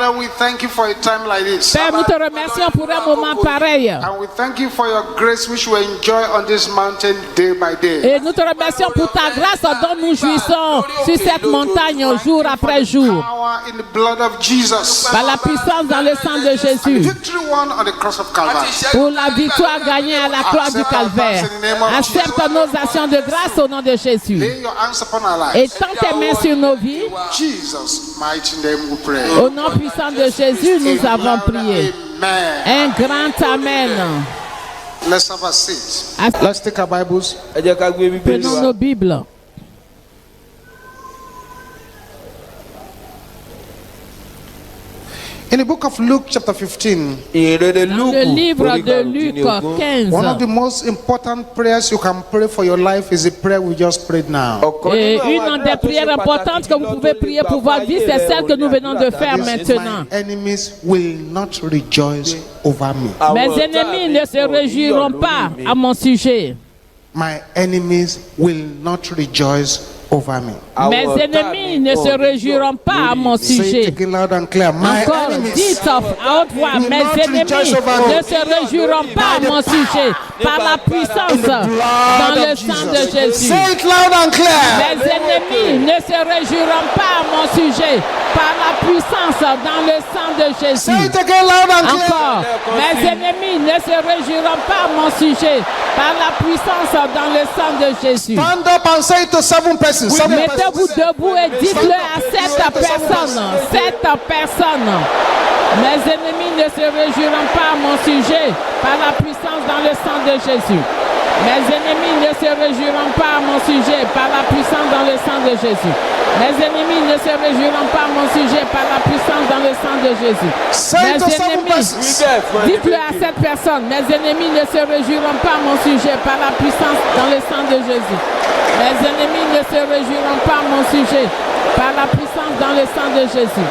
Father, we thank you for a time like this. Père, nous te remercions pour un moment pareil. And we thank you for your grace which we enjoy on this mountain day by day. Et nous te remercions pour ta grâce dont nous jouissons sur cette montagne jour après jour. Power in the blood of Jesus. Par la puissance dans le sang de Jésus. Victory won on the cross of Calvary. Pour la victoire gagnée à la croix du Calvaire. Accepte nos actions de grâce au nom de Jésus. Lay your hands upon our lives. Et tends tes mains sur nos vies. Jesus' mighty name we pray. Au nom puissant de Jésus, nous avons prié. Amen. Un grand Amen. Let's have a seat. Let's take our Bibles. Prenons nos Bibles. In the book of Luke chapter 15, Dans le livre de Luc 15, one of the most important prayers you can pray for your life is the prayer we just prayed now. et une des prières importantes que vous pouvez prier pour votre vie, c'est celle que nous venons de faire maintenant. My enemies will not rejoice over me. Mes ennemis ne se réjouiront pas à mon sujet. My enemies will not rejoice over me. Mes ennemis ne se réjouiront pas à mon Say it sujet. again loud and clear. My Encore, enemies dites à haute voix, mes ennemis ne se réjouiront pas à mon sujet par la puissance dans le sang de Jésus. Say it loud and clear. Mes ennemis ne se réjouiront pas à mon sujet par la puissance dans le sang de Say Jésus. it again loud and clear. Encore, mes ennemis ne se réjouiront pas à mon sujet par la puissance dans le sang de Jésus. Stand up and say it to 7 persons. 7 Mettez-vous persons. debout et dites-le à 7 personnes. 7 personnes. Mes ennemis ne se réjouiront pas à mon sujet par la puissance dans le sang de Jésus. Mes ennemis ne se réjouiront pas à mon sujet par la puissance dans le sang de Jésus. Mes ennemis ne se réjouiront pas à mon sujet par la puissance dans le sang de Jésus. Say it to Mes 7 ennemis, persons. dites-le à 7 personnes. Mes ennemis ne se réjouiront pas à mon sujet par la puissance dans le sang de Jésus. Mes ennemis ne se réjouiront pas à mon sujet par la puissance dans le sang de Jésus.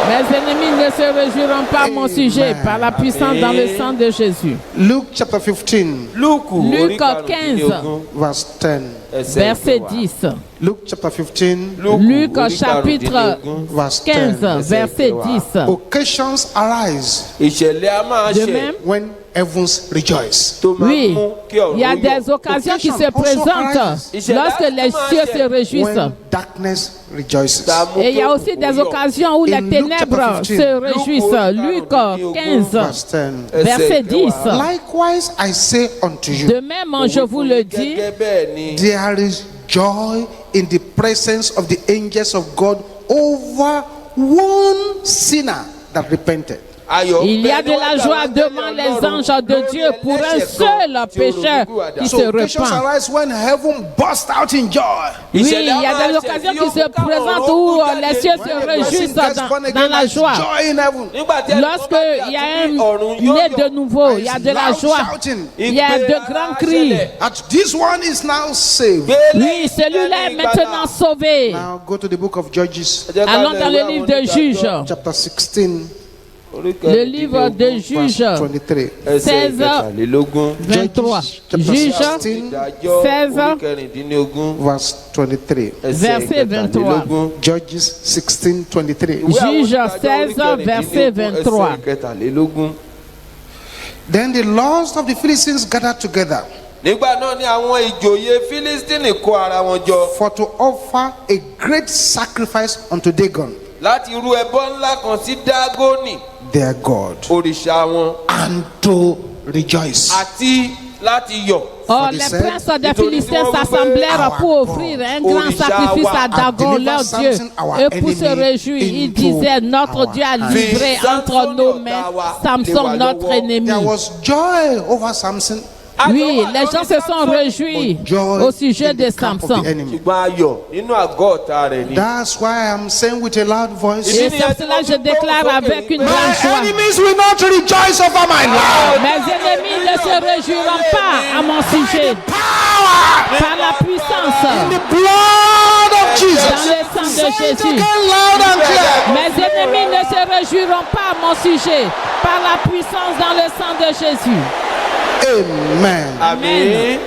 Mes ennemis ne se réjouiront pas à mon sujet par la puissance dans le sang de Jésus. Luke chapter 15, Luc 15, verse 10. verset 10. Luke chapter 15, Luc chapitre verse 15, 10. verset 10. Occasions arise De même, when heavens rejoice. oui, il y a des occasions qui se présentent lorsque les cieux se réjouissent. When darkness rejoices. Et il y a aussi des occasions où les ténèbres se réjouissent. Luc 15, Verse 10. verset 10. Likewise I say unto you, De même, je vous le dis, there is joy in the presence of the angels of God over one sinner that repented. il y a de la joie devant les anges de Dieu pour un seul pécheur qui se So occasions repent. arise when heaven burst out in joy. Oui, il y a des occasions qui se présentent où les cieux se réjouissent dans la joie. Joy in heaven. Lorsqu'il y a un né de nouveau, il y a de la joie, il y a de grands cris. That this one is now saved. Oui, celui-là est maintenant sauvé. Now go to the book of Judges, Allons dans le livre de Juges, chapter 16, le livre de Juges verse 23. 16, 23. Juges 16, Verse 23. verset 23. Judges 16, 23. Juges 16, verset 23. Then the lords of the Philistines gathered together nígbà náà ni àwọn ìjòyè Fílístínì kó ara wọn jọ for to offer a great sacrifice unto Dagon, láti rú ẹbọ ńlá kan sí Dágónì their God, òrìṣà wọn and to rejoice. àti láti yọ̀. Or, les princes des Philistins s'assemblèrent pour offrir un grand sacrifice à Dagon, leur Dieu. Et pour se réjouir, ils disaient, notre Dieu a livré entre nos mains Samson, notre ennemi. There was joy over Samson. Oui, les gens se sont réjouis au sujet de Samson. ṣùgbọ́n ayọ̀ nínú àgọ́ ọ̀tá rẹ̀ ni. That's why I'm saying with a loud voice, Et c'est cela que je déclare avec une grande my joie. enemies will not rejoice over my life. Mes ennemis ne se réjouiront pas à mon sujet Power par la puissance in the blood of dans Jesus. le sang de Say it Jésus. again loud and clear. Mes ennemis ne se réjouiront pas à mon sujet par la puissance dans le sang de Jésus. Amen. Àmín.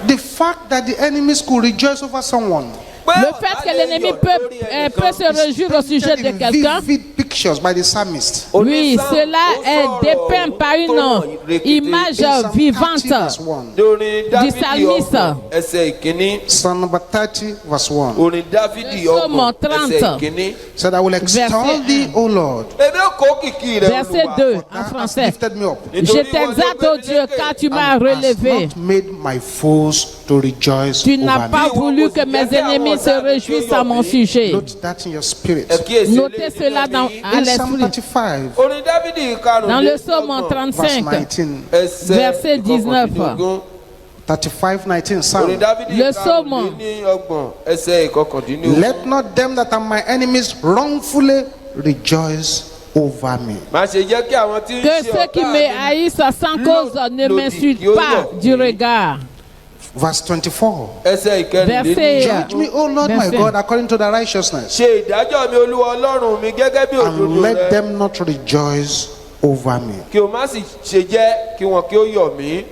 The fact that the enemies could rejoice over someone Le fait que l'ennemi peut se réjouir au sujet de quelqu'un, vivid picture pictures by the psalmist. Oui, cela est dépeint par une image In Psalm 30 vivante verse 1. Orin Dáfídì psalmiste. ọgbọ̀n ẹsẹ̀ ìkíní. Psalm number 30 verse 1. Orin Dáfídì Le Psaume ọgbọ̀n 30. ẹsẹ̀ ìkíní. Said, I will extol Verset thee, O Lord. Èmi ò kó kìkì rẹ̀ Verset Olúwa. 2 en Thou hast français. lifted me up. Je t'exalte, ô Dieu, car tu m'as And hast relevé. not made my foes to rejoice Tu n'as over pas me. voulu que mes ennemis se réjouissent à mon sujet. Note that in your spirit. Ẹ kíyèsí Notez eléyìí cela nínú dans, ẹ̀mí. à In Psalm l'esprit. 35 Orin Dáfídì Dans le psaume karùndínlọ́gbọ̀n verse 35, 19. ẹsẹ̀ verset 19. ìkọkàndínlógún. 35:19 Orin Psalm. Dáfídì Le psaume. karùndínlọ́gbọ̀n ẹsẹ̀ ìkọkàndínlógún. Let not them that are my enemies wrongfully rejoice over me. Má ṣe jẹ́ kí àwọn tí ń que ṣe ceux qui ọ̀tá me mi haïssent sans cause ne m'insultent pas du regard. Verse 24. ẹsẹ̀ ìkẹrìnlélógún. Verset Judge me, O Lord my Verset. God, according to thy righteousness, Ṣe ìdájọ́ mi Olúwa Ọlọ́run mi gẹ́gẹ́ bí òdodo and let rẹ. them not rejoice over me. Kí o má sì ṣe jẹ́ kí wọn kí ó yọ̀ mí.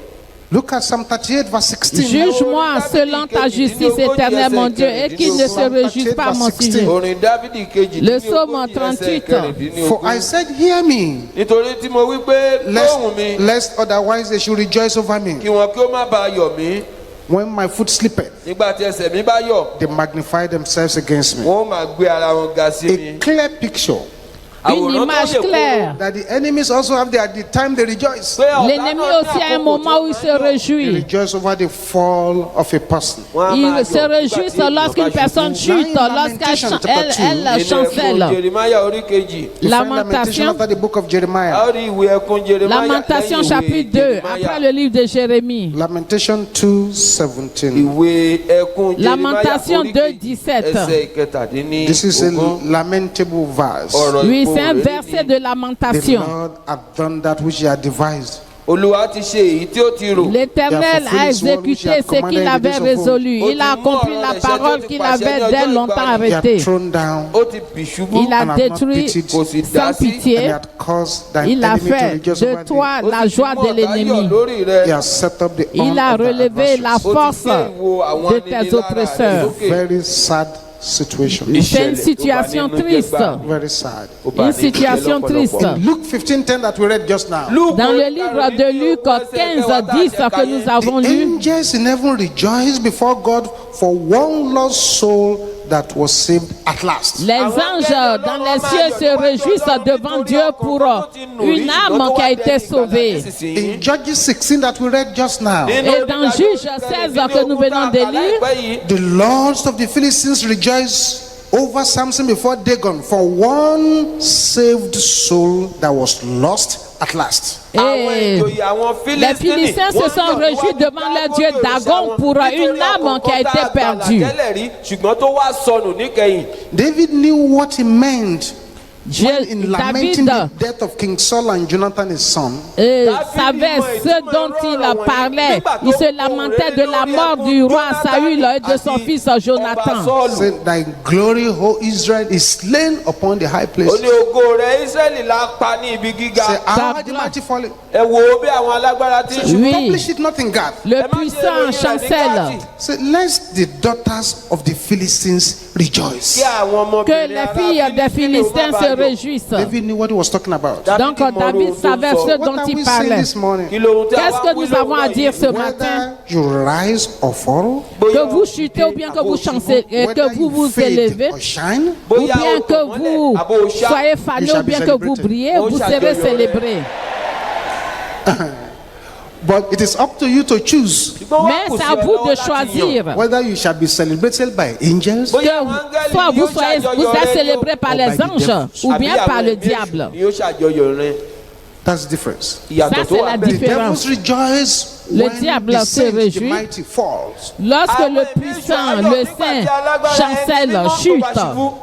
Look at Psalm 38 verse 16. Juge-moi selon ta justice éternelle, mon Dieu, et qu'ils ne se réjouissent pas à mon sujet. Orin Dáfídì kejì Le psaume 38. For I said, hear me, nítorí tí mo wí pé lóhùn mi lest otherwise they should rejoice over me. kí wọn kí ó má bàa yọ̀ mí. When my foot slippeth, Nígbà tí ẹsẹ̀ mi bá yọ̀ they magnify themselves against me. wọn ó máa gbé ara wọn ga sí mi. A clear picture Une image claire. that the enemies also have at the time they rejoice. L'ennemi aussi a un moment où il se They réjouit. rejoice over the fall of a person. Il se réjouit lorsqu'une personne chute, lorsqu'elle chancelle. Jérémáyà orí kejì. You find Lamentation. lamentation after the book of A Jeremiah. ó rí ìwé ẹkún Jérémáyà Lamentation lẹ́yìn ìwé chapitre 2, Jérémáyà. après le livre de Jérémie. Lamentation 2:17. Ìwé ẹkún Jérémáyà Lamentation orí 2:17. ẹsẹ̀ ìkẹtàdínní This is a ogún. lamentable verse. Ọ̀rọ̀ Oui, ìkorò c'est un rẹ̀ verset ni. de The lamentation. Lord hath done that which he had devised. Olúwa ti ṣe èyí tí ó ti rò. L'Éternel a exécuté ce qu'il avait résolu. Il a accompli la parole qu'il avait dès longtemps He had arrêtée. thrown down Ó ti bì ṣubú. Il a and had not détruit pitied. Kò sì sans dá sí. And he pitié. had caused thine Il a enemy to fait rejoice de over thee. toi Ó la sì joie mú de ọ̀tá yọ̀ l'ennemi. lórí He rẹ̀. has set up the Il horn a of thy relevé la adversaries. Ó ti force gbé ìwo àwọn de tes aninilára oppresseurs. rẹ̀ sókè. Very sad situation. C'est une situation triste. Very sad. Une situation triste. Luke 15:10 that we read just now. Dans le livre de Luc 15:10 que nous avons The lu, angels in heaven rejoice before God for one lost soul that was saved at last. les anges dans les cieux se réjouissent devant Dieu pour une âme qui a été sauvée. In Judges 16 that we read just now, Et dans Juge 16 que nous venons de lire, the lords of the Philistines rejoice over Samson before Dagon for one saved soul that was lost at last. et les Philistins se sont réjouis devant leur Dieu Dagon pour une âme qui a été perdue. ṣùgbọ́n tó wá sọnù níkẹyìn. David knew what he meant when in lamenting David the death of King Saul and Jonathan his son. savait ce dont il parlait. Il se lamentait de la mort du roi Saül et de son fils Jonathan. Said, thy glory, O Israel, is slain upon the high place. ó ní ògo rẹ̀ Ísírẹ́lì la pa ní ibi gíga. Say, how are the mighty fallen? ẹ wo bí àwọn alágbára ti ń Oui. Publish it not in God. Le puissant chancelle. Say, lest the daughters of the Philistines rejoice. kí àwọn ọmọbìnrin Que les filles des Philistins se réjouissent. David knew what he was talking about. Donc David savait ce What dont are il we saying parlait. this morning? Qu'est-ce que nous avons à dire ce matin? Whether you rise or fall, Que vous chutez ou bien que vous chancez, whether que vous you vous fade élevez, or shine, ou bien que vous soyez fané ou bien que vous brillez, vous serez célébrés. but it is up to you to choose Mais c'est à vous de choisir. whether you shall be celebrated by angels Que soit vous êtes célébrés par les anges ou bien par le diable. yóò ṣàjọyọ̀ rẹ̀. That's the difference. Ça, c'est la The différence. devils rejoice Le when diable the se saint, the réjouit. mighty falls, Lorsque le puissant, le saint, chancelle, chute.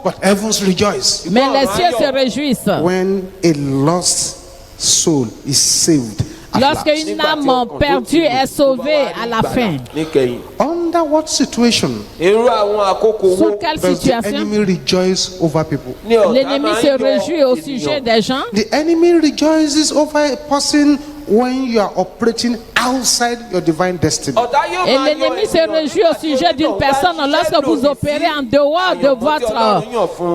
but heavens rejoice Mais les cieux se réjouissent. when a lost soul is saved at Lorsque last. une âme perdue est sauvée à la fin. níkẹyìn. Under what situation irú àwọn àkókò Sous wo quelle does the situation enemy rejoice over people? ni ọ̀tá l'ennemi máa ń se yọ réjouit au ènìyàn? sujet des gens? The enemy rejoices over a person when you are operating outside your divine destiny. Ọ̀tá yóò Et máa yọ l'ennemi se ènìyàn réjouit au sujet d'une personne lorsque vous opérez en dehors de votre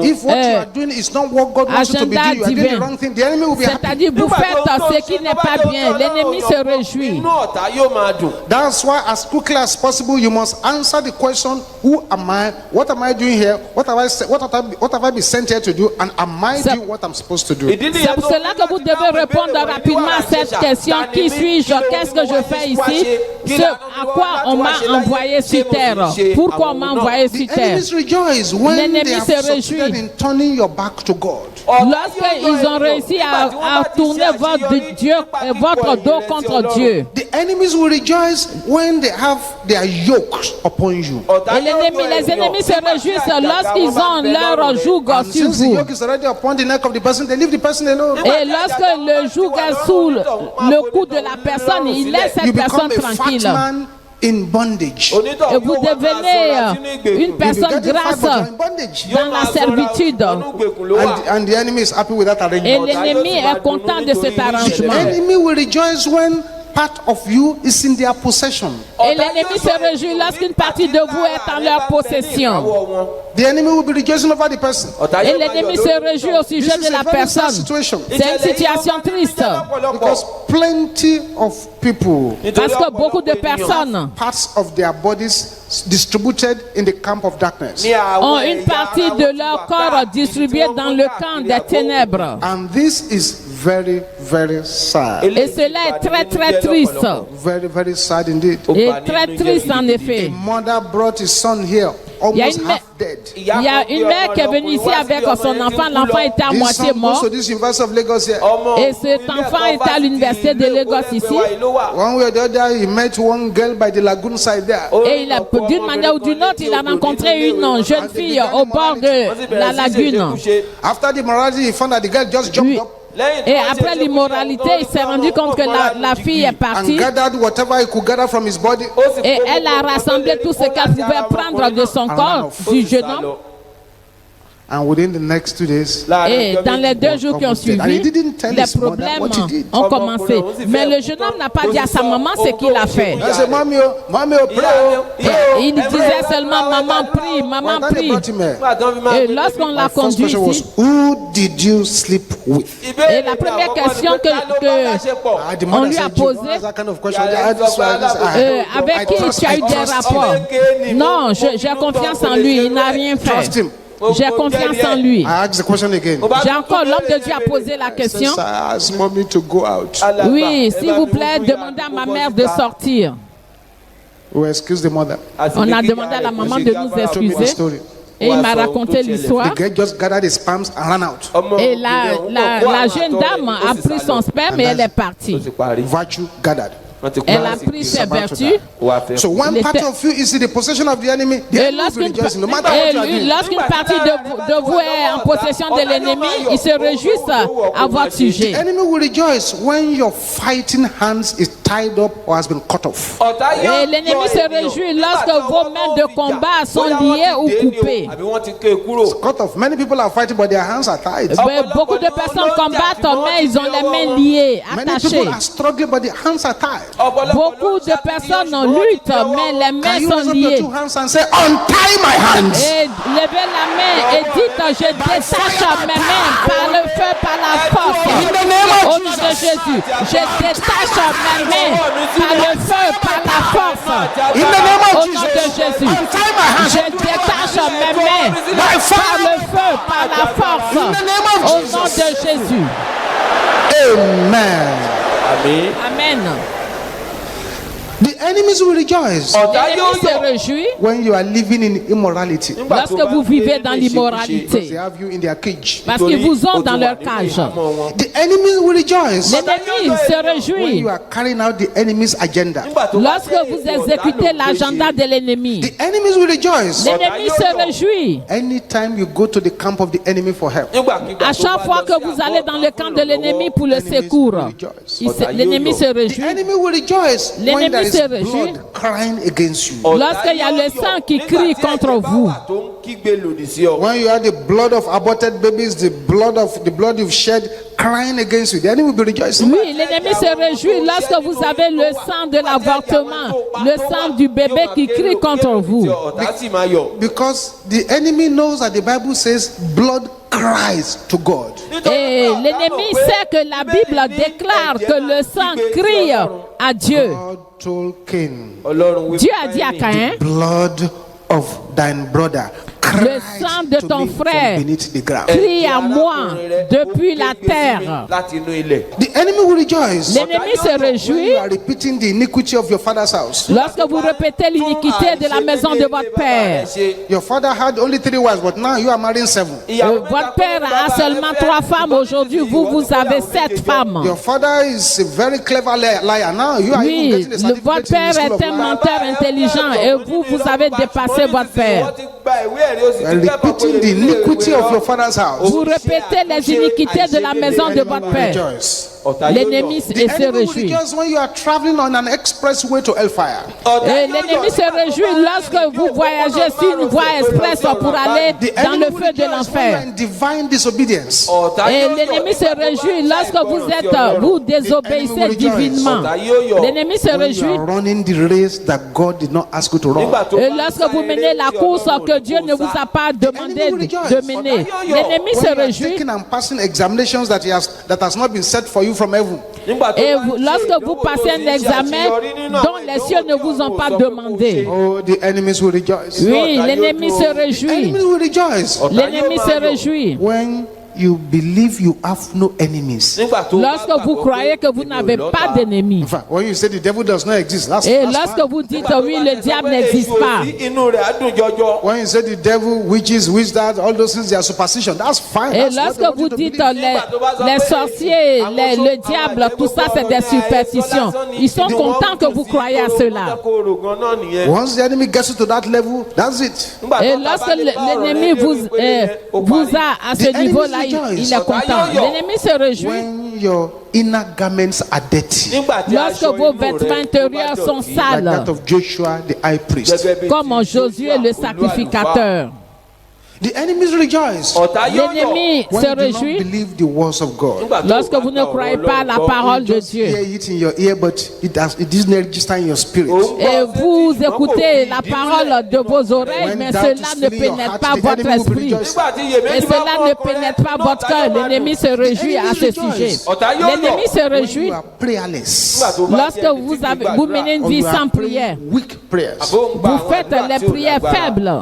If what you are doing is not what God wants you to be agenda doing, you are doing the divin. wrong thing, the enemy will be happy. C'est-à-dire vous faites ce qui n'est pas bien. L'ennemi se réjouit. Inú ọ̀tá yóò máa dùn. That's why as quickly as possible you must answer the question, who am I? What am I doing here? What have I been sent here to do? And am I doing what I'm supposed to do? C'est pour cela que vous devez répondre rapidement à cette question. Qui suis-je? Qu'est-ce que je fais ici? Ce à quoi on m'a envoyé sur terre? Pourquoi on m'a envoyé sur The terre? enemies rejoice when L'ennemi they have se succeeded réjouit. in turning your back to God. Lorsqu'ils ont réussi à tourner votre dos contre Dieu. The enemies will rejoice when they have their yokes upon you. Et les ennemis se réjouissent lorsqu'ils ont leur joug And sur since the vous. yoke is already upon the neck of the person, they leave the person alone. Et lorsque le joug est sous le cou de la personne, il laisse You cette become personne a fat tranquille. man in bondage. Et vous devenez une personne Getting fat, but grasse you're in bondage. dans la servitude. And the enemy is happy with that Et arrangement. l'ennemi est content de cet The arrangement. enemy will rejoice when part of you is in their possession. Et l'ennemi se réjouit lorsqu'une partie de vous est en leur possession. The enemy will be rejoicing over the person. Et l'ennemi se réjouit au This sujet is de la a very sad personne. situation C'est une situation triste. because plenty of people Parce que beaucoup de personnes parts of their bodies distributed in the camp of darkness. ont une partie de leur corps distribuée dans le camp des ténèbres. And this is very, very sad. Et cela est très très triste. Very, very sad indeed. Et très triste en effet. Mother brought his son here, almost half dead. Il y a une mère qui est venue ici avec son enfant. L'enfant était à This moitié son goes mort. to this University of Lagos here. Et cet enfant est à l'université de Lagos ici. One way or the other, he met one girl by the lagoon side there. Et d'une manière ou d'une autre, il a rencontré une jeune fille au bord de la lagune. After the morality, he found that the girl just jumped Oui. up Et après l'immoralité, il s'est rendu compte que la fille est and partie. gathered whatever he could gather from his body. Et elle a rassemblé tout ce qu'elle pouvait prendre de son corps, du jeune homme. And within the next 2 days, Et dans les 2 jours qui ont suivi, And he didn't tell les his mother problèmes what he did. ont commencé. Mais le jeune homme n'a pas dit à sa maman ce qu'il a fait. I said, Mommy, pray. Il disait seulement, maman prie, maman When they prie. brought him here, Et lorsqu'on l'a first conduit question was, ici, who did you sleep with? et la première question on lui a posé, That kind of question. avec qui tu as eu des rapports? Non, j'ai confiance en lui, il n'a rien Trust fait. him. J'ai confiance en lui. I asked the question again. J'ai encore, l'homme de Dieu a posé la question. Since I asked Mommy to go out, Oui, s'il vous plaît, demandez à ma mère de sortir. we excuse the mother. On a demandé à la maman de nous Told me the excuser. story. Et il m'a raconté l'histoire. The girl just gathered his palms and ran out. Et la jeune dame a pris son sperme et elle est partie. Virtue gathered. Elle a pris ses vertus. So one part of you is in the possession of the enemy. The Et enemy will rejoice no matter what you are doing. lorsqu'une partie de vous est en possession de l'ennemi, ils se réjouissent à votre The sujet. enemy will rejoice when your fighting hands is tied up or has been cut off. Et l'ennemi se réjouit lorsque vos mains de combat sont liées ou coupées. Cut off. Many people are fighting, but their hands are tied. Mais beaucoup de personnes combattent, mais ils ont les mains liées, Many attachées. people are struggling, but their hands are tied. Beaucoup de personnes luttent, mais les Can mains you raise sont up your liées. 2 hands and say, untie my hands? Et levez la main et dites, je détache mes mains par le feu, par la force. Au nom de Jésus, je détache mes mains par le feu, par la force. In the name Au of nom Jesus, de Jésus, untie my hands. je détache mes mains par le feu, par la force. Au nom de Jésus. Amen. Amen. The enemies will rejoice L'ennemi se réjouit when you are living in immorality. lorsque vous vivez dans They l'immoralité. have you in their cage. Parce qu'ils vous ont dans leur cage. The enemies will rejoice L'ennemi se when réjouit you are carrying out the enemy's agenda. lorsque vous exécutez l'agenda de l'ennemi. The enemies will rejoice L'ennemi se réjouit anytime you go to the camp of the enemy for help. à chaque fois que vous allez dans le camp de l'ennemi pour le secours. L'ennemi se The réjouit enemy will rejoice when L'ennemi there is se réjouit blood crying against you. lorsqu'il y a le sang qui crie contre vous. When you have the blood of aborted babies, the blood you've shed crying against you, the enemy will be rejoicing. Oui, l'ennemi se réjouit lorsque vous avez le sang de l'avortement, le sang du bébé qui crie contre vous. ọ̀tá sì máa yọ̀. Because the enemy knows that the Bible says blood cries to God. Et l'ennemi sait que la Bible déclare que le sang crie à Dieu. God told Cain, Ọlọ́run wí Dieu a dit à Caïn, blood of thine brother le sang de to ton me frère from beneath the ground. crie à moi depuis la terre. láti inú ilẹ̀. The enemy will rejoice L'ennemi se when réjouit you are repeating the iniquity of your father's house. lorsque vous répétez l'iniquité de la maison de votre père. Your father had only 3 wives, but now you are marrying 7. Votre père a seulement 3 femmes. Aujourd'hui, vous avez 7 femmes. Your father is a very clever liar. Now you are even Oui, getting a certificate votre in the père school of est un life. menteur intelligent et vous avez dépassé votre père. Repeating the iniquity of your father's house. Vous répétez les iniquités de la maison de votre père. Rejoice. L'ennemi The se enemy will réjouit. rejoice when you are traveling on an expressway to hellfire. Et l'ennemi se réjouit lorsque vous voyagez sur une voie express pour aller The dans enemy le will feu de rejoice when you are l'enfer. in divine disobedience. Et l'ennemi se réjouit lorsque vous désobéissez divinement. L'ennemi se When you réjouit are running the race that God did not ask you to run. et lorsque vous menez la course que Dieu ne vous a pas demandé de mener. L'ennemi se When you are réjouit. taking and passing examinations that has not been set for you from heaven. Et lorsque vous passez un examen dont les cieux ne vous ont pas demandé. Oh, the enemies will rejoice. Oui, l'ennemi se The réjouit. enemies will rejoice L'ennemi se réjouit. when you believe you have no enemies. Lorsque vous croyez que vous n'avez pas d'ennemis. In fact, when you say the devil does not exist, that's Et fine. lorsque vous dites oui, le diable n'existe pas. inú rẹ̀ á dùn jọjọ. When you say the devil, witches, wizards, all those things, they are superstition, that's fine. Et That's what lorsque they want you vous to dites believe. les sorciers, le diable, tout ça c'est des superstitions. Ils sont contents que vous croyez à cela. Once the enemy gets you to that level, that's it. Et lorsque l'ennemi vous a à ce niveau-là, il est content. L'ennemi se réjouit When your inner garments are dirty, lorsque vos vêtements intérieurs sont like sales, that of Joshua, the high priest. comme Josué le sacrificateur. The enemies rejoice L'ennemi when se you do not réjouit believe the words of God. lorsque vous ne croyez pas la parole de Just hear Dieu. it in your ear, but it doesn't register in your spirit. Et vous écoutez la parole de vos oreilles, mais cela ne pénètre pas votre esprit. Et cela ne pénètre pas votre cœur. L'ennemi se réjouit à ce sujet. L'ennemi se When réjouit you are prayerless, lorsque vous menez une or vie you are sans praying prière. weak prayers, Vous faites les prières faibles.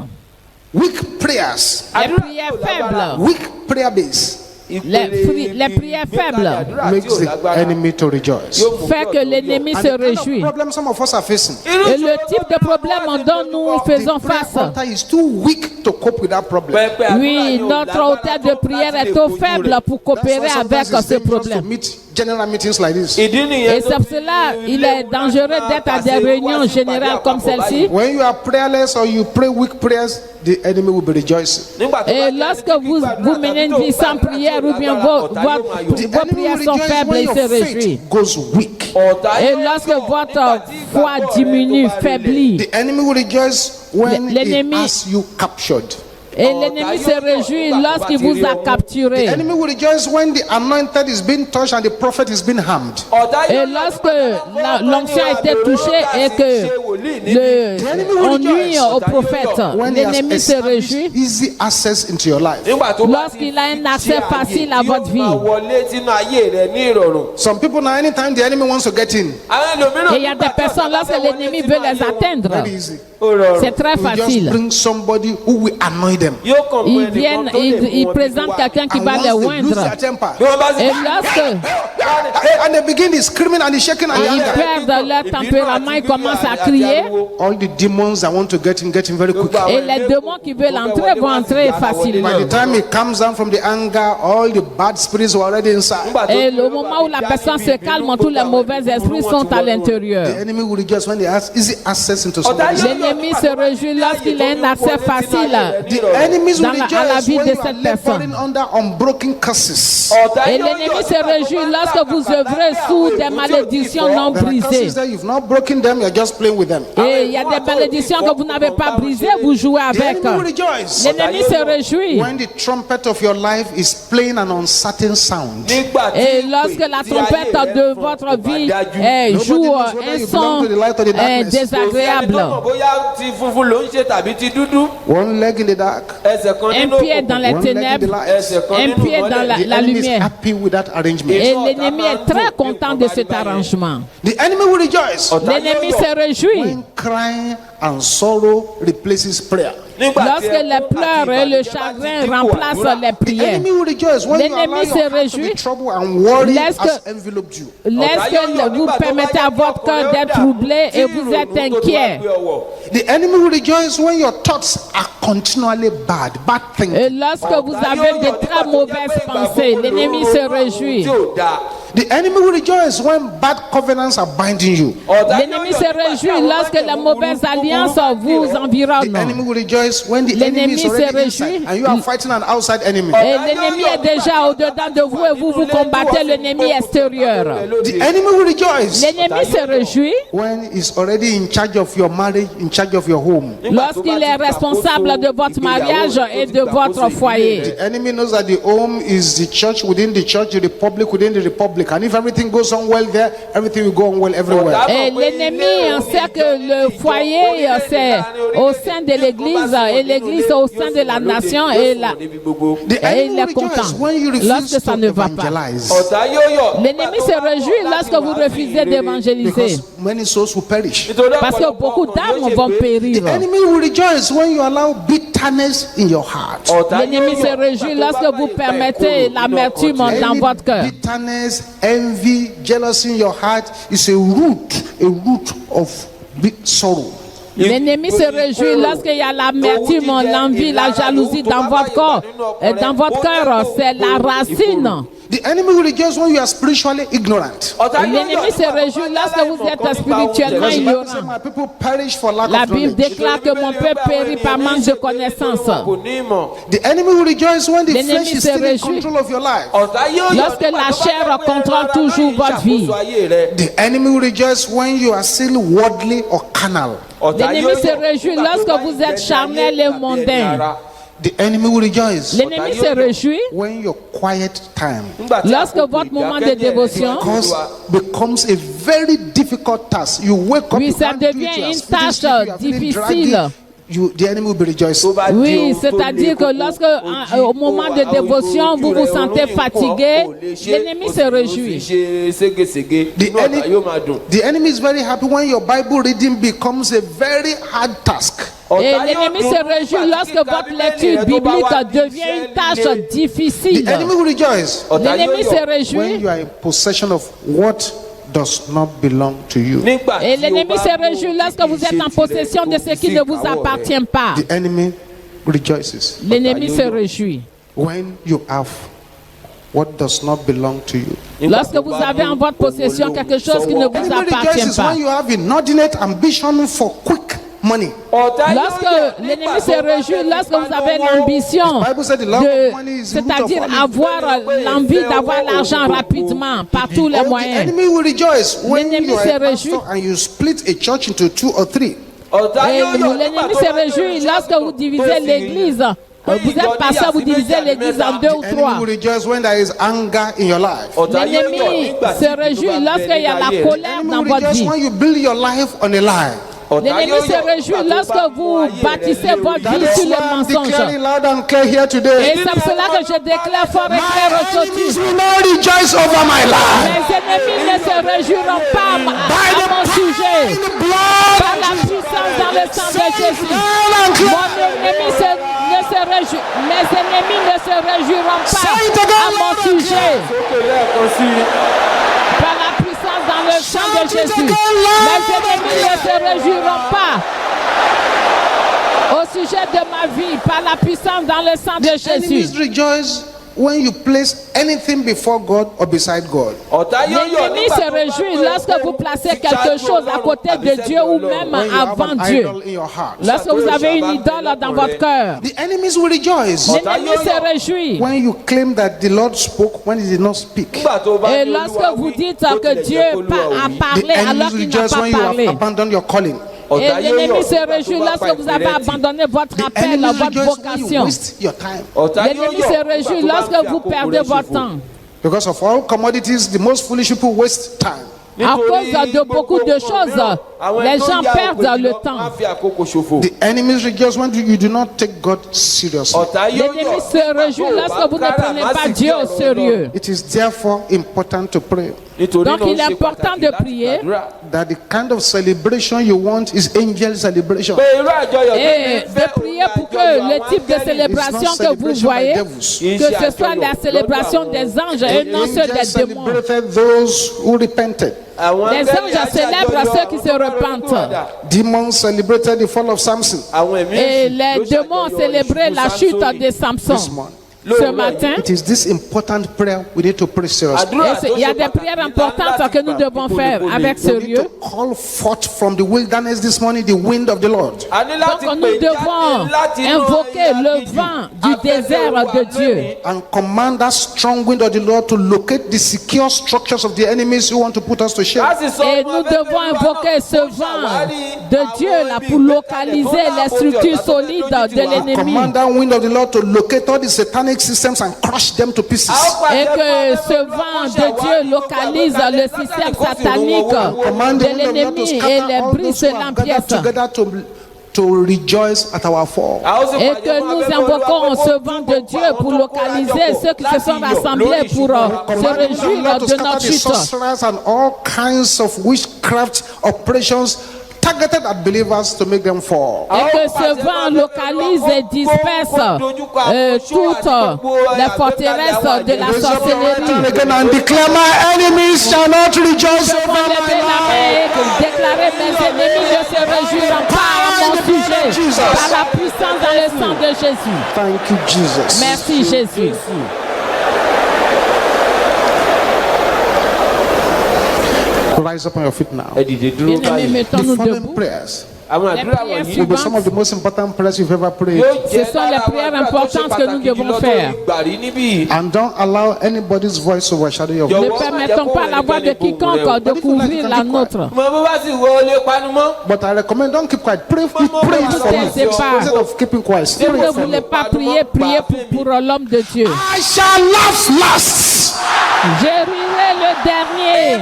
weak prayers, Les prières faibles. weak prayer base Les prières faibles makes the enemy to rejoice. fait que l'ennemi And se the kind of réjouit. problem some of us are facing. Et le type de problème dont nous faisons The prayer face. altar is too weak to cope with that problem. Oui, notre hôtel de prière est trop faible pour coopérer That's why avec sometimes it's ce dangerous to problème. meet general meetings like this. Et c'est pour cela il est dangereux d'être à des réunions générales comme celle-ci. When you are prayerless or you pray weak prayers, the enemy will be rejoicing. Et lorsque vous menez une vie sans prière ou bien vos The enemy prières will sont rejoice faibles, when il your se réjouit. faith goes weak. Et lorsque votre foi diminue, faiblit, The enemy will rejoice when he L'ennemi- has you captured. et l'ennemi se réjouit lorsqu'il vous a The capturé. enemy will rejoice when the anointed is being touched and the prophet is being harmed. Et lorsque l'onction a été touchée et que on nuit au prophète, When he has l'ennemi se established réjouit easy access into your life. lorsqu'il a un accès facile à votre vie. Some people now, anytime the enemy wants to get in, Et il y a des personnes, lorsque l'ennemi veut les atteindre, very easy. c'est très You just facile. bring somebody who will annoy them. Ils viennent, ils présentent quelqu'un qui And va once les they lose oindre. their temper, Et lorsque and they begin the screaming and the shaking and the ils anger. perdent leur tempérament, ils commencent à crier. All the demons that want to get in very quick. Et les démons qui veulent entrer vont entrer facilement. By the time it comes down from the anger, all the bad spirits were already inside. Et le moment où la personne se calme, tous les mauvais esprits sont à l'intérieur. The enemy will rejoice when they has easy access into somebody's life. l'ennemi se réjouit lorsqu'il a un accès facile. Enemies will à la rejoice vie when de you are cette personne. laboring under unbroken curses. Et l'ennemi se réjouit lorsque vous œuvrez sous des malédictions non There are brisées. curses that you've not broken them, you're just playing with them. Et il y a des malédictions que vous n'avez pas brisées, vous jouez The avec. enemy will rejoice L'ennemi se réjouit. when the trumpet of your life is playing an uncertain sound. Et lorsque la trompette de votre vie joue un son désagréable, One leg in the dark, un pied dans les one leg in the ténèbres, light. un pied dans la The enemy is lumière. happy with that arrangement. Et l'ennemi est très content de cet arrangement. The enemy will rejoice L'ennemi se réjouit when crying and sorrow replaces prayer. lorsque les pleurs et le chagrin remplacent les The prières. enemy will rejoice when you L'ennemi allow se your heart to réjouit be troubled and worry lorsque- has enveloped you. Lorsque vous permettez à votre cœur d'être troublé et vous êtes inquiet. The enemy will rejoice when your thoughts are continually bad Et thinking. lorsque vous avez de très mauvaises pensées, l'ennemi se réjouit. The enemy will rejoice when bad covenants are binding you. L'ennemi se réjouit lorsque les mauvaises alliances vous The enemy environnent. will rejoice when the L'ennemi enemy is se already réjouit. inside and you are fighting an outside enemy. Et l'ennemi est déjà au-dedans de vous et vous combattez l'ennemi extérieur. The enemy will rejoice L'ennemi se réjouit when he's already in charge of your marriage, in charge of your home. lorsqu'il est responsable de votre mariage et de votre foyer. The enemy knows that the home is the church within the church, the republic within the republic. And if everything goes on well there, everything will go on well everywhere. Et l'ennemi sait que le foyer c'est au sein de l'église et l'église au sein de la nation et The il enemy est will content rejoice when you refuse lorsque ça ne to va pas. evangelize. L'ennemi se réjouit lorsque vous refusez d'évangéliser. Because many souls will perish. Parce que beaucoup d'âmes vont périr. The enemy will rejoice when you allow bitterness in your heart. L'ennemi se réjouit lorsque vous permettez l'amertume dans Any votre cœur. bitterness, envy, jealousy in your heart is a root of sorrow. L'ennemi se réjouit lorsqu'il y a l'amertume, l'envie, la jalousie dans votre corps. Et dans votre cœur, c'est la racine. The enemy will rejoice when you are spiritually ignorant. L'ennemi se réjouit lorsque vous êtes spirituellement Because the Bible says, ignorant. my people perish for lack La of Bible knowledge. déclare que mon peuple périt par manque de connaissance. The enemy will rejoice when the L'ennemi flesh is se still in réjouit. control of your life. Lorsque la chair contrôle toujours votre vie. The enemy will rejoice when you are still worldly or carnal. L'ennemi se réjouit lorsque vous êtes charnel et mondain. The enemy will rejoice L'ennemi se réjouit when your quiet time lorsque votre moment de dévotion, becomes a very difficult task. You wake up, oui, you ça can't do it, devient you are une still tâche sleeping, you are feeling difficile. draggy. The enemy will be rejoicing. oui, c'est-à-dire que lorsque au moment de dévotion, vous vous sentez fatigué, l'ennemi se réjouit. The enemy is very happy when your Bible reading becomes a very hard task. Et l'ennemi se réjouit lorsque votre lecture biblique devient une tâche The difficile. enemy will rejoice L'ennemi se when réjouit you are in possession of what does not belong to you. et l'ennemi se réjouit lorsque vous êtes en possession de ce qui ne vous appartient pas. The enemy rejoices L'ennemi se réjouit when you have what does not belong to you. lorsque vous avez en votre possession quelque chose qui ne The vous enemy appartient rejoices pas. when you have inordinate ambition for quick money. Lorsque l'ennemi se réjouit, lorsque vous avez l'ambition c'est-à-dire avoir l'envie d'avoir l'argent rapidement par tous les The moyens. enemy will rejoice when L'ennemi you are se a réjouit. pastor and you split a church into 2 or 3. Et l'ennemi se réjouit lorsque vous divisez l'église. Vous êtes pasteur, vous divisez l'église en 2 ou The enemy 3. will rejoice when there is anger in your life. L'ennemi se réjouit lorsqu'il y a la colère The dans enemy will votre rejoice vie. when you build your life on a lie. L'ennemi se réjouit lorsque vous bâtissez votre That vie is sur why le I'm mensonge. declaring loud and clear here Et today. c'est pour cela que je déclare fort et clair My aujourd'hui. enemies will not rejoice over my life. Mes ennemis ne se réjouiront pas à mon In sujet. the blood Par la puissance dans le sang de Jésus. loud and clear. Mon ennemi ne se réjouit. Mes ennemis ne se réjouiront Say it pas again, à mon loud and sujet. Par la puissance dans le sang de Shout it Jésus. again, loud Mes ennemis ne se réjouiront pas au sujet de ma vie. Par la puissance dans le sang de Enemies Jésus. rejoice when you place anything before God or beside God. Ọ̀tá yóò yọ̀ L'ennemi nígbà se tó bá réjouit gbé lorsque vous placez quelque chose à côté de Dieu ou même When you have avant an Dieu. idol in your heart. Lorsque vous avez une idole dans votre cœur, The enemies will rejoice l'ennemi se réjouit. when you claim that the Lord spoke when he did not speak. Nígbà tó bá Et ní lorsque Olúwa vous wí, dites bó que tilẹ̀ Dieu jẹ́ k'Olúwa a ò wí. parlé The alors enemies qu'il n'a rejoice pas when you have parlé. abandoned your calling. Et Ọ̀tá yóò l'ennemi yọ̀ se nígbà tó réjouit bá pa lorsque vous avez ìpè rẹ tì. abandonné votre The appel, enemies votre rejoice when you vocation. waste your time. Ọ̀tá yóò L'ennemi yọ̀ se nígbà réjouit tó bá lorsque fi vous àkókò perdez rẹ votre ṣòfò. temps. Because of all commodities, the most foolish people waste time. À cause de beaucoup de choses, les gens perdent le temps. The enemies rejoice when you do not take God seriously. L'ennemi se réjouit lorsque vous ne prenez pas Dieu au sérieux. It is therefore important to pray Donc il est important de prier. that the kind of celebration you want is angel celebration. Et de prier pour que le type de célébration que vous voyez, que ce soit la célébration des anges et non ceux Angels des démons. celebrated those who repented. Les anges célèbrent ceux qui se repentent. Demons celebrated the fall of Samson. Et les démons ont célébré la chute de Samson. Ce matin, It is this important prayer we need to pray seriously. il y a des prières importantes que nous devons faire avec We need sérieux. to call forth from the wilderness this morning the wind of the Lord. Donc nous devons invoquer le vent du désert de Dieu. And command that strong wind of the Lord to locate the secure structures of the enemies who want to put us to shame. Et nous devons invoquer ce vent de Dieu là pour localiser les structures solides de l'ennemi. Command that wind of the Lord to locate all the satanic systems and crush them to pieces. Et que ce vent de Dieu localise le système satanique Command the de wind of the Lord to l'ennemi et scatter les all brise those who en have gathered pièces. together to rejoice at our fall. Et que nous invoquons ce vent de Dieu pour localiser ceux qui se sont rassemblés pour se Command the réjouir Lord to de notre scatter the chute. sorcerers and all kinds of witchcraft operations targeted at believers to make them fall. Et que ce vent localise et disperse toutes les forteresses de la Raise up your right hand sorcellerie. again and declare, my enemies shall not rejoice Je over vais lever la my main life. et déclarer mes ennemis ne se réjouiront pas à mon sujet par la puissance dans le sang de Jésus. Thank you, Jesus. Merci Jésus. Rise up on your feet now. Bien-aimés, mettons-nous The following debout. prayers Les prières will be some of suivantes, the most important prayers you've ever prayed. ce sont les prières importantes que nous devons faire. And don't allow anybody's voice to overshadow your Ne voice. permettons pas la voix de quiconque de couvrir la nôtre. But I recommend don't keep quiet. Pray it for me. taisez pas. Instead of keeping quiet. Si Pray vous ne it for me. voulez pas prier, priez pour l'homme de Dieu. I shall laugh last Je rirai le dernier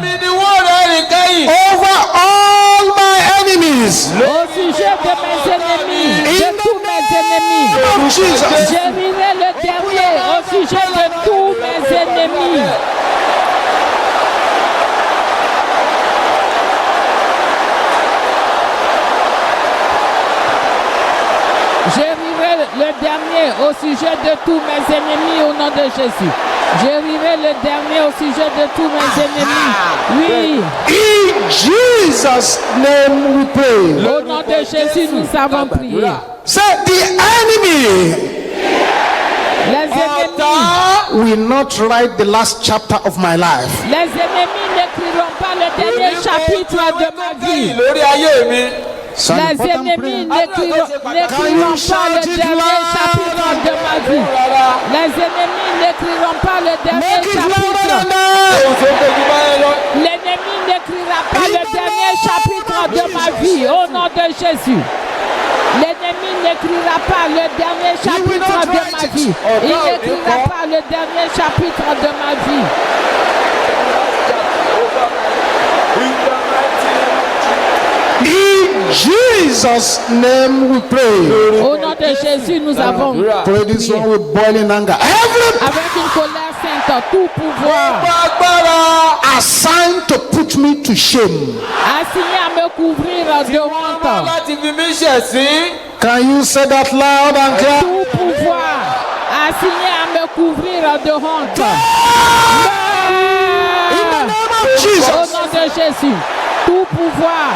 over all my enemies. au sujet de mes ennemis, de tous mes ennemis. Oh, Jesus. Je rirai le dernier au sujet de tous mes ennemis. Je rirai le dernier au sujet de tous mes ennemis au nom de Jésus. Je rirai le dernier au sujet de tous mes ennemis. Oui, In Jesus' name we pray. au nom de Jésus, nous savons prier. Say the enemy Les ennemis, will not write the last chapter of my life. les ennemis n'écriront pas le dernier chapitre de ma vie. It's an Les important ennemis prayer. n'écriront pas le dernier chapitre de ma vie. Les ennemis n'écriront pas le dernier Make it louder chapitre. than that. L'ennemi n'écrira pas le dernier chapitre de ma vie au nom de Jésus. L'ennemi n'écrira pas le dernier chapitre de ma vie. Il n'écrira pas le dernier chapitre de ma vie. In Jesus' name we pray. Au nom de Jésus, nous avons Pray this prié. one with boiling anger. Every Avec une colère sainte, tout pouvoir assigned to put me to shame. assigné à me couvrir de honte. Can you say that loud and clear? Tout pouvoir assigné à me couvrir de honte. Au Jesus. nom de Jésus, tout pouvoir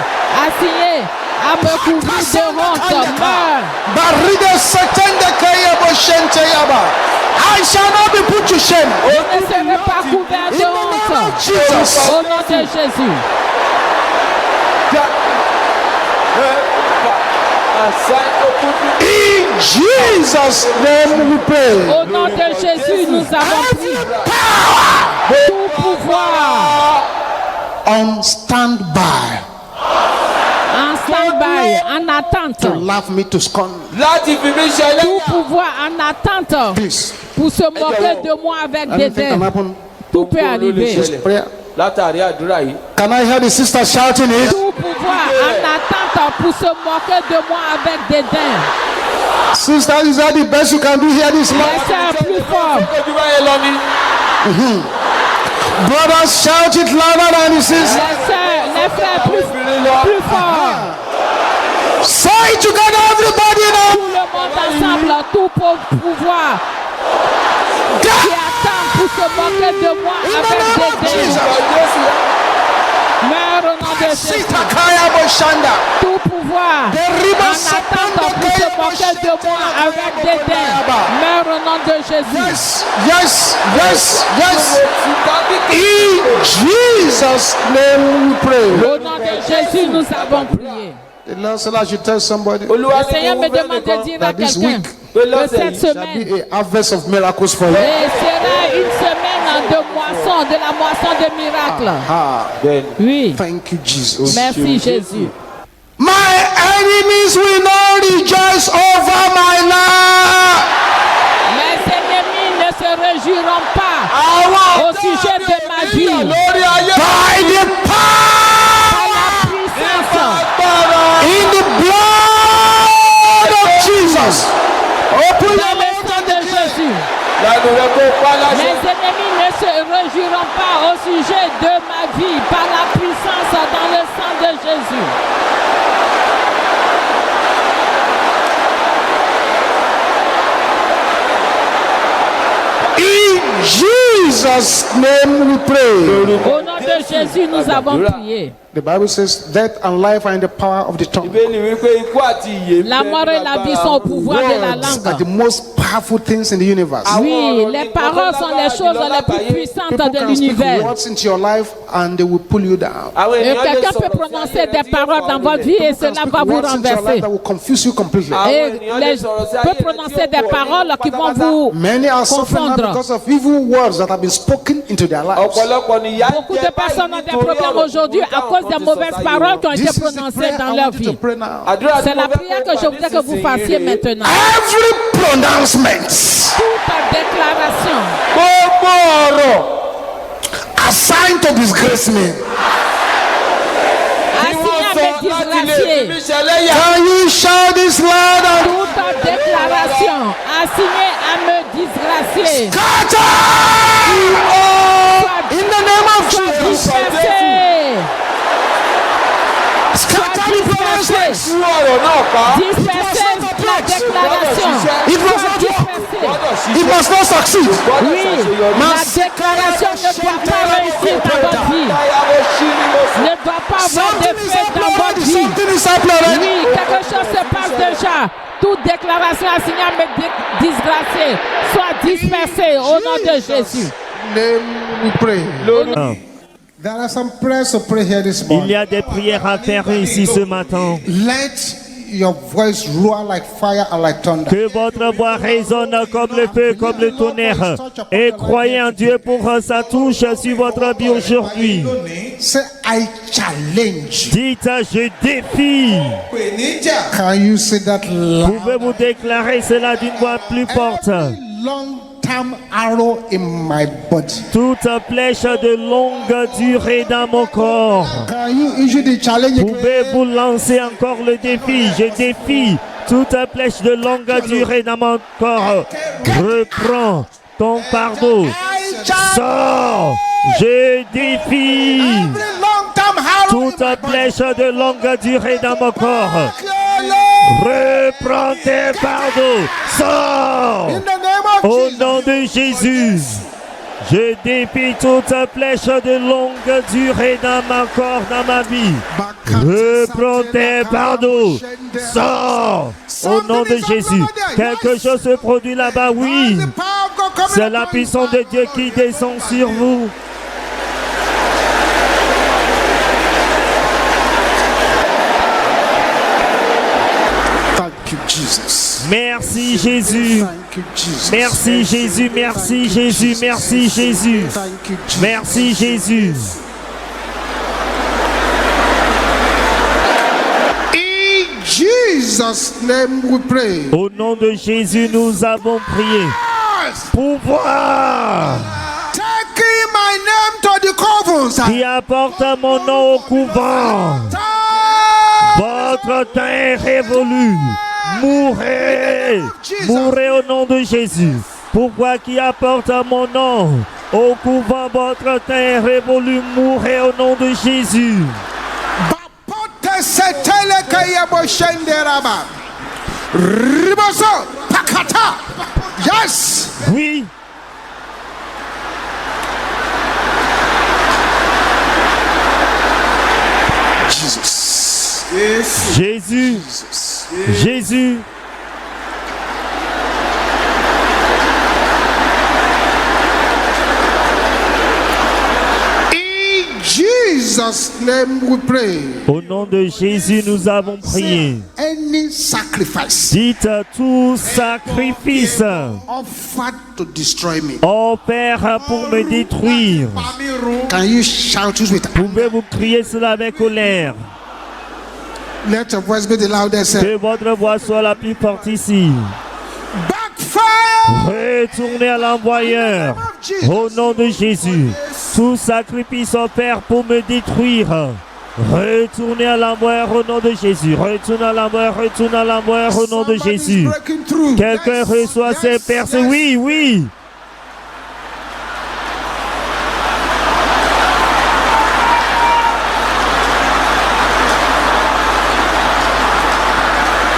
assigné à me couvrir de honte meurt. Baride setende kaya boshente yaba. I shall not be put to shame. Je ne serai pas couvert de honte. Jesus. Au nom de Jésus. In Jesus' name we pray. Au nom de Jésus, nous avons pris tout pouvoir On standby en stand-by, en to attente. laugh me to scorn. láti fi mí Tout ṣẹlẹ̀. pouvoir en attente Please. pour se moquer de moi avec des Anything can dents. happen. Tout peut arriver. ṣẹlẹ̀ Prayer. látàrí àdúrà yìí. Can I hear the sister shouting it? Tout pouvoir en attente pour se moquer de moi avec des dents. Sister, is that the best you can do here this morning? Les sœurs plus fort. ojú báyẹn lọ ni. Brothers, shout it louder than the sister. Les sœurs, les frères plus fort. Say it together, everybody now. Tout le monde ensemble, tout pouvoir qui attend pour se moquer de moi avec des dents. Meurs au nom de Jésus. Sita Kaya Boshanda. Tout pouvoir en attente pour se moquer de moi avec des dents. Meurs au nom de Jésus. Yes, yes, yes, yes. In Jesus' name we pray. Au nom de Jésus, nous avons prié. The Lord said I should tell somebody Olúwa Le ní Seigneur kí me n fẹ́ demande de nìkan. dire à that this quelqu'un week que que l'autre cette shall semaine be a harvest of miracles for you. sera une semaine de moisson, de la moisson de miracles. Ah, Bẹ́ẹ̀ni. Oui, thank you, Jesus. merci Jésus. My enemies will not rejoice over my life. Mes ennemis ne se réjouiront pas au sujet de ma vie. lórí ayé. By the power La puissance in the blood of Jesus. Open dans your le mouth sang de Jésus. lẹ́nu rẹ kó pa láṣẹ. Mes ennemis ne se réjouiront pas au sujet de ma vie par la puissance dans le sang de Jésus. In Jesus' name we pray. Au nom de Jésus, nous avons prié. The Bible says, death and life are in the power of the tongue. Ìbéèni wípé ikú àti ìyè ń La bẹ mort et la vie sont au pouvoir de la Words are the langue. most powerful things in the universe. Oui, les paroles sont les choses les plus puissantes People de can speak l'univers. words into your life and they will pull you down. Àwọn Et ènìyàn lè quelqu'un sọ̀rọ̀ peut sí prononcer ayé des tí paroles yóò dans fà votre vie et People can cela speak va vous words into your life renverser. that will confuse you completely. Et les peut prononcer des paroles qui vont vous Many are suffering now confondre. because of evil words that have been spoken into their lives. ọ̀pọ̀lọpọ̀ ni ìyà ń Beaucoup jẹ de personnes ont des problèmes aujourd'hui à cause des mauvaises paroles qui ont été This is the prononcées prayer dans I leur want you to vie. pray now. àdúrà tí C'est mo la fẹ́ prière kó que je gbà voudrais que vous nísinsìnyí fassiez rèé. maintenant. Every pronouncement, Toute déclaration gbogbo ọ̀rọ̀ assigned to disgrace me, assignée à láti me lè fi mí disgracier. ṣẹlẹ́yà. can you shout this louder? Toute déclaration assignée à me disgracier. Scatter! In the name of Jesus, Dispersée. scatter the pronouncements. tú ọ̀rọ̀ náà pa. Dispersée la déclaration. It must Soit not work. dispersée. It must not succeed. Oui, la déclaration ne doit pas réussir dans votre vie. Ne doit pas avoir Something is d'effet happening dans votre already. vie. Something is happening already. Oui, quelque chose se passe déjà. Toute déclaration assignée à me disgracier soit dispersée au nom de Jésus. Name we pray. There are some prayers to pray here this Il y morning. a des prières à faire ici ce matin. Let your voice roar like fire and like thunder. Que votre voix résonne comme le feu, comme le tonnerre. Et croyez en Dieu pour sa touche sur votre vie aujourd'hui. Say, I challenge. Dites, je défie. Can you say that loud? Pouvez-vous déclarer cela d'une voix plus forte? Long-term arrow in my body. Toute flèche de longue durée dans mon corps. Can you issue the challenge? Pouvez-vous lancer encore le défi? Je défie toute flèche de longue durée dans mon corps. Reprends ton fardeau. Sors. Je défie Every long-term arrow in toute my body. flèche de longue durée dans mon corps. Reprends tes fardeaux. Sors. In the name of Au Jesus. nom de Jésus. Je défie toute flèche de longue durée dans ma corps, dans ma vie. Reprends tes fardeaux. Sors au nom de Jésus. Quelque chose se produit là-bas, oui. C'est la puissance de Dieu qui descend sur vous. Thank you, Jesus. Merci Jésus. Thank you, Jesus. Merci Jésus, merci Jésus, merci Jésus. Thank you, Jesus. Merci Jésus. In Jesus' name we pray. Au nom de Jésus, nous avons prié. Pouvoir Taking my name to the covens. qui apporte mon nom au couvent. Votre temps est révolu. Mourrez. Mourrez au nom de Jésus. Pourquoi qui apporte mon nom au couvent, votre temps est révolu. Mourrez au nom de Jésus. Bapote setele kayabo shenderaba. Riboso pakata. Yes. Oui. Jesus. Jésus. Jesus. Jésus. In Jesus' name we pray. Au nom de Jésus, nous avons prié. Any sacrifice Dites tout sacrifice offered to destroy me. offert pour me détruire. Can you shout it with? Pouvez-vous crier cela avec colère? Let your voice be the loudest. Que votre voix soit la plus forte ici. Backfire. Retournez à l'envoyeur. Au nom de Jésus. Tout sacrifice offert pour me détruire. Retournez à l'envoyeur au nom de Jésus. Retournez à l'envoyeur, retournez à l'envoyeur au nom de Jésus. Breaking through. Quelqu'un reçoit ses personnes. Oui, oui.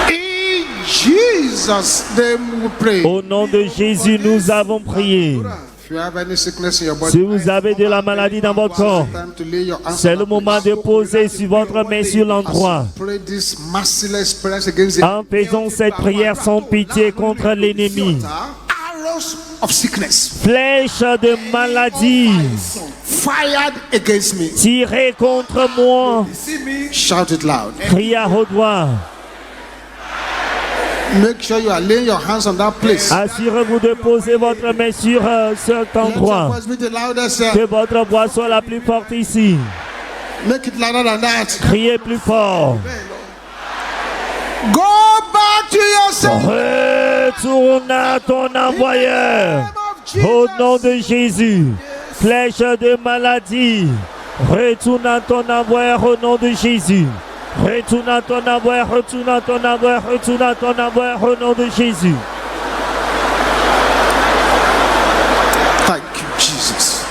In Jesus' name we pray. Au nom de Jésus, nous avons prié. If you have any sickness in your body, Si vous avez de la maladie dans votre corps, time to lay your hands c'est on le that moment de place. poser sur votre main sur l'endroit. Pray this merciless prayers against the En faisant cette prière sans pitié contre l'ennemi. arrows of sickness Flèche de maladie fired against me. tirée contre moi. Shout it loud. Criez à haute voix. Make sure you are laying your hands on that place. Assurez-vous de poser votre main sur cet Let your endroit. voice be the loudest. Que votre voix soit la plus forte ici. Make it louder than that. Criez plus fort. Go back to yourself. Retourne à ton envoyeur. Au nom de Jésus. Flèche de maladie. Retourne à ton envoyeur au nom de Jésus. Retourne à ton envoyeur, retourne à ton envoyeur, retourne à ton envoyeur au nom de Jésus. Thank you, Jesus.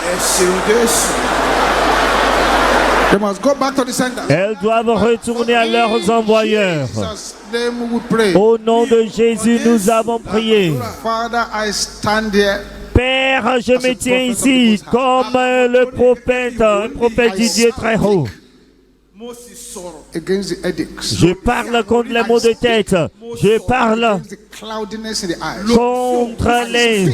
They must go back to the center. Elles doivent retourner à leurs envoyeurs. Jesus' name we pray. Au nom de Jésus, nous avons prié. Father, I stand here. Père, je me tiens ici comme le prophète, un prophète du Dieu très haut. Against the headaches. Je parle contre les maux de tête. Je parle Against the cloudiness in the eyes. contre les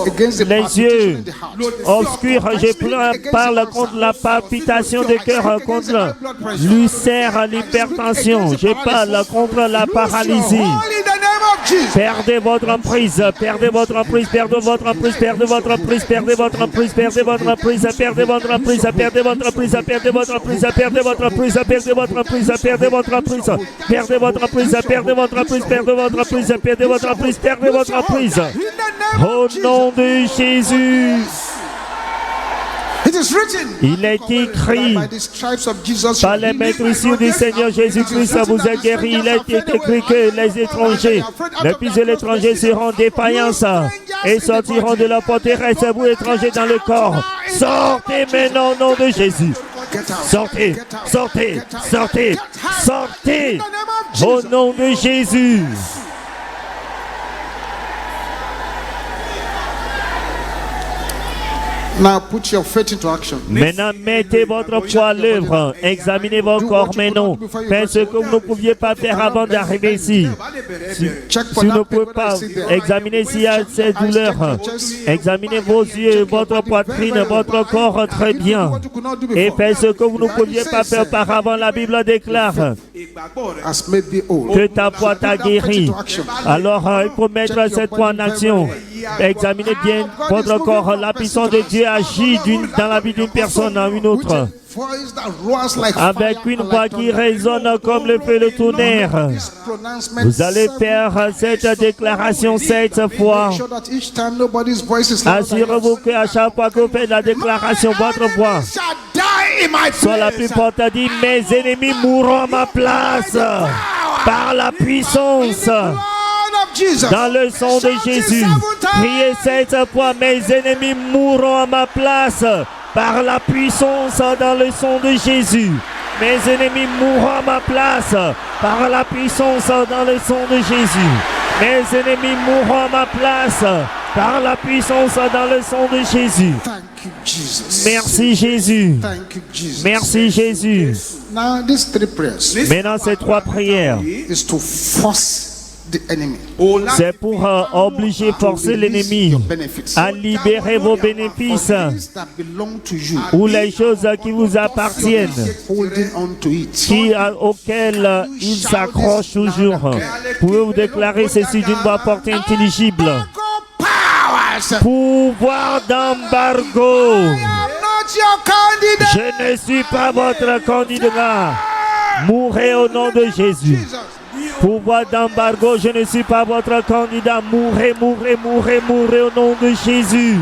Against the les palpitation yeux in the heart. obscurs. Je parle contre la palpitation du cœur, contre l'ulcère, l'hypertension. Je parle contre la paralysie. All in the name of Jesus. Perdez votre emprise, perdez votre emprise, perdez votre emprise, perdez votre emprise, perdez votre emprise, perdez votre emprise, perdez votre emprise, perdez votre emprise, perdez votre emprise, perdez votre emprise, perdez votre emprise, perdez votre emprise, perdez votre emprise, perdez votre emprise, perdez votre emprise, perdez votre emprise, perdez votre emprise. Au nom de Jésus, It is written. il est écrit. By the stripes of Jesus. Par les maîtrises du Seigneur Jésus-Christ, vous êtes guéris. Il est écrit que les étrangers, les fils de l'étranger seront défaillants et sortiront de leur forteresse. Vous, étrangers dans le corps, sortez maintenant au nom de Jésus. Sortez, sortez, sortez, sortez au nom de Jésus. Now put your faith into action. Maintenant, mettez votre foi à l'œuvre. Examinez vos corps maintenant. Faites ce que vous ne pouviez pas faire avant d'arriver ici. Check Si for vous ne that pouvez paper pas, that's there. examinez s'il y a cette douleur. Examinez vos yeux, votre poitrine, votre corps très bien. What you could not do Et before faites ce que vous ne pouviez pas faire auparavant. La Bible déclare has made thee whole. que ta foi t'a guéri. Alors, il faut mettre cette foi en action. Examinez bien votre corps. La puissance de Dieu agit dans la vie d'une personne à une autre. Voice that roars like Avec fire une and voix like qui thunder. résonne comme le feu et le tonnerre. This pronouncement Vous allez seven faire cette déclaration 7 fois. Make sure that each time nobody's voice is louder than Assurez-vous yours. qu'à chaque fois que vous faites la déclaration, votre voix Shall die in my soit la plus place. forte. A dit, mes ennemis mourront à ma place par la puissance. Blood of Jesus. Dans le sang de Jésus, priez 7 fois, mes ennemis mourront à ma place par la puissance dans le sang de Jésus. Mes ennemis mourront à ma place par la puissance dans le sang de Jésus. Mes ennemis mourront à ma place par la puissance dans le sang de Jésus. Thank you, Jesus. Merci Jésus. Thank you, Jesus. Merci Jésus. Now, these three prayers Maintenant, ces 3 prières, is to force the enemy. c'est pour obliger, forcer l'ennemi à libérer vos bénéfices Things that belong to you. ou les choses qui vous appartiennent, Holding on to it. auxquelles il s'accroche toujours. Pouvez-vous déclarer ceci d'une voix forte et intelligible? Powers. Pouvoir d'embargo. I'm not your candidate. Je ne suis pas votre candidat. Mourez au nom de Jésus. Pouvoir d'embargo, je ne suis pas votre candidat. Mourez, mourez, mourez, mourez au nom de Jésus.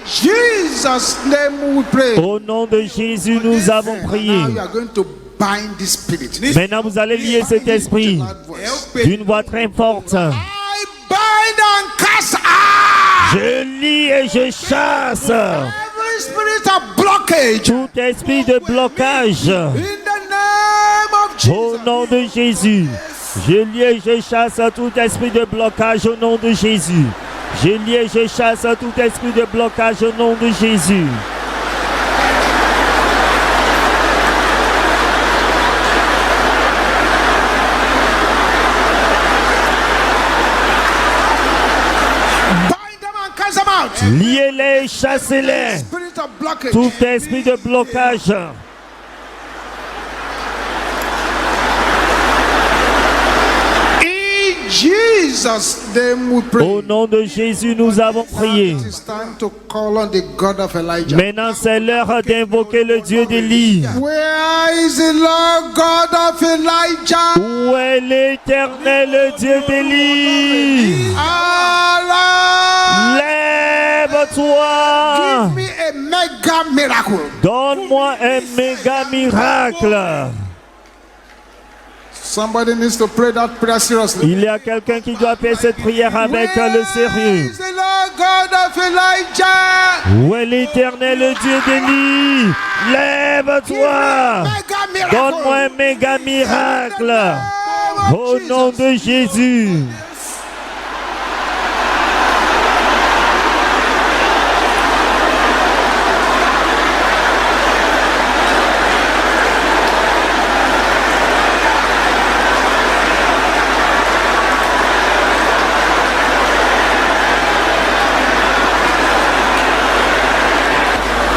Jesus' name we pray. Au nom de Jésus, nous avons prié. Now you are going to bind this spirit. Maintenant, vous allez lier cet esprit d'une voix très forte. I bind and cast out Je lie et je chasse every spirit of blockage tout esprit de blocage. in the name of Au Jesus. nom de Jésus, je lie et je chasse tout esprit de blocage au nom de Jésus. Je lie et je chasse tout esprit de blocage au nom de Jésus. Bind them and cast them out. Liez-les, chassez-les. Spirit of blockage. Tout esprit de blocage. In Jesus' name we pray. Au nom de Jésus, nous avons prié. It is time to call on the God of Elijah. Maintenant, c'est l'heure d'invoquer le Dieu d'Élie. Where is the Lord God of Elijah? Où est l'Éternel Dieu d'Élie? Allah, Lève-toi! give me a mega miracle. Donne-moi un méga miracle. Somebody needs to pray that prayer seriously. Il y a quelqu'un qui doit faire cette prière avec le Where sérieux. is the Lord God of Elijah? Où est l'Éternel Dieu d'Élie? Lève-toi! Mega miracle. Donne-moi un méga miracle. Au nom de Jésus.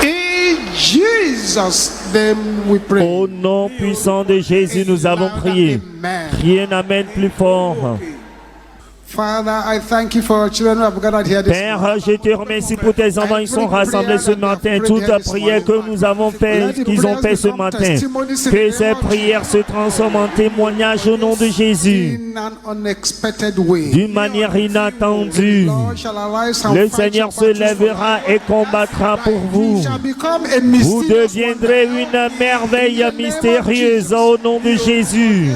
In Jesus' name we pray. Au nom puissant de Jésus, nous avons prié. Amen. Priez un amen plus fort. Father, I thank you for your children who have gathered here this Père, je te remercie pour tes enfants qui sont rassemblés ce matin. Toute prière que nous avons fait, qu'ils ont fait ce matin, que ces prières se transforment en témoignage au nom de Jésus, in an unexpected way. d'une manière inattendue. Lord shall arise and Le fight Seigneur your se battles for lèvera et combattra pour vous. you. Shall become a Vous mysterious deviendrez une merveille mystérieuse au nom de Jésus.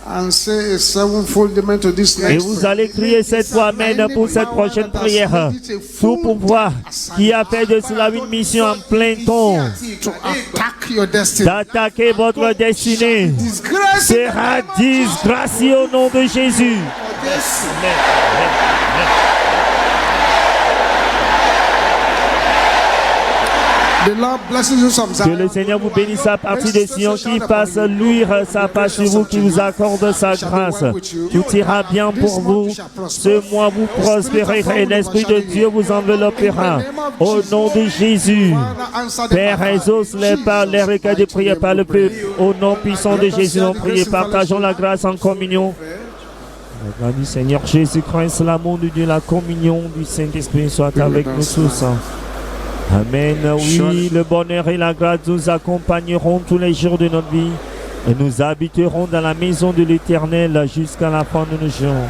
and say a sevenfold amen to this Et next vous prayer. allez crier cette fois Amen pour cette prochaine prière. Tout pouvoir qui a fait de cela une mission en plein ton, To attack your destiny. d'attaquer votre destinée, Disgrace in the sera name of disgracié au nom de Jésus. The Lord blesses you some Que le Seigneur vous bénisse à partir de Sion, qui fasse luire sa face sur vous, qui vous accorde sa grâce. Tout ira bien pour vous. Ce mois vous prospérerez et l'Esprit de Dieu vous enveloppera. Au nom de Jésus. Père, exauce les requêtes de prière par le peuple. Au nom puissant de Jésus, nous prions. Partageons la grâce en communion. La grâce du Seigneur Jésus-Christ, l'amour de Dieu, la communion du Saint-Esprit soit avec nous tous. Amen. Oui, le bonheur et la grâce nous accompagneront tous les jours de notre vie et nous habiterons dans la maison de l'Éternel jusqu'à la fin de nos jours.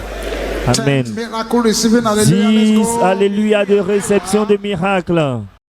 Amen. 10 miracle receiving, hallelujah, let's 10 go. alléluia de réception de miracles.